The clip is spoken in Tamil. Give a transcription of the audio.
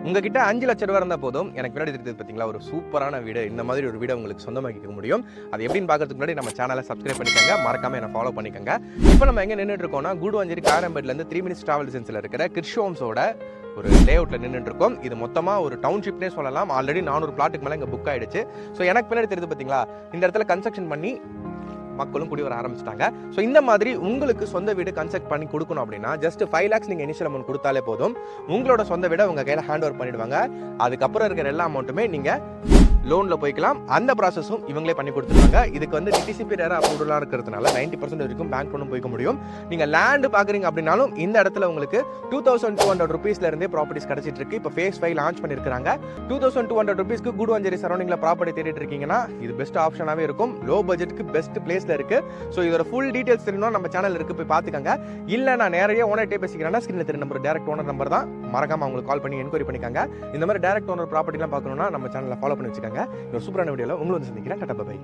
உங்ககிட்ட 5 லட்சம் ரூபா இருந்தால் போதும், எனக்கு பின்னாடி இருக்குது பார்த்தீங்களா ஒரு சூப்பரான வீடு, இந்த மாதிரி ஒரு வீடை உங்களுக்கு சொந்தமாக்கிக்க முடியும். அது எப்படின்னு பார்க்கறதுக்கு முன்னாடி நம்ம சேனலை சப்ஸ்கிரைப் பண்ணிக்கோங்க, மறக்காம என்ன ஃபாலோ பண்ணிக்கோங்க. இப்போ நம்ம எங்கே நின்றுட்டு இருக்கோம்னா, கூடுவாஞ்சேரி காரம்பேட்லேருந்து 3 மினிட்ஸ் டிராவல் டிஸ்டன்ஸில் இருக்கிற கிர்ஷோம்ஸோட ஒரு லேஅவுட்டில் நின்றுட்டு இருக்கோம். இது மொத்தமாக ஒரு டவுன்ஷிப்னே சொல்லலாம். ஆல்ரெடி 400 பிளாட்டுக்கு மேலே இங்கே புக் ஆயிடுச்சு. ஸோ எனக்கு பின்னாடி தெரியுது பார்த்தீங்களா, இந்த இடத்துல கன்ஸ்ட்ரக்ஷன் பண்ணி மக்களும் குடி வர ஆரம்பிச்சிட்டாங்க. ஸோ இந்த மாதிரி உங்களுக்கு சொந்த வீடு கன்ஸ்ட்ரக்ட் பண்ணி கொடுக்கணும் அப்படின்னா ஜஸ்ட் 5 lakhs நீங்கள் இனிஷியல் அமௌண்ட் கொடுத்தாலே போதும். உங்களோட சொந்த வீடை உங்கள் கையில் ஹேண்ட் ஓவர் பண்ணிடுவாங்க. அதுக்கப்புறம் இருக்கிற எல்லா அமௌண்ட்டுமே நீங்கள் லோனில் போய்க்கலாம். அந்த ப்ராசஸும் இவங்களே பண்ணி கொடுத்துருவாங்க. இதுக்கு வந்து டிடிசிபி ரேரா அப்ரூவலாக இருக்கிறதுனால 90% வரைக்கும் பேங்க் லோனும் போய்க்க முடியும். நீங்கள் லேண்டு பார்க்குறீங்க அப்படின்னாலும் இந்த இடத்துல உங்களுக்கு 2200 rupeesலேருந்தே ப்ராப்பர்ட்டிஸ் கிடச்சிட்டு இருக்கு. இப்போ ஃபேஸ் 5 லான்ச் பண்ணியிருக்காங்க. 2200 rupeesக்கு கூடுவாஞ்சேரி சரௌண்டிங்கில் ப்ராப்பர்ட்டி தேடிட்டு இருக்கீங்கன்னா இது பெஸ்ட் ஆப்ஷனாகவே இருக்கும். லோ பட்ஜெட்டுக்கு பெஸ்ட் பிளேஸில் இருக்கு. ஸோ இதோட ஃபுல் டீடைல்ஸ் தெரியணும் நம்ம சேனல் இருக்கு, போய் பார்த்துக்கங்க. இல்லை நான் நேரடியாக ஓனர்கிட்டே பேசிக்கிறேன்னா ஸ்க்ரீனில் தெரிய நம்பர் டேரக்ட் ஓனர் நம்பர் தான், மறக்காம அவங்களுக்கு கால் பண்ணி என்கொயரி பண்ணிக்கங்க. இந்த மாதிரி டேரக்ட் ஓனர் ப்ராப்பர்ட்டிலாம் பார்க்கணும்னா நம்ம சேனலை ஃபாலோ பண்ணி வச்சுக்கோங்க. ஒரு சூப்பரான வீடியோவில் உங்களை வந்து சந்திக்கிறேன். Tata bye.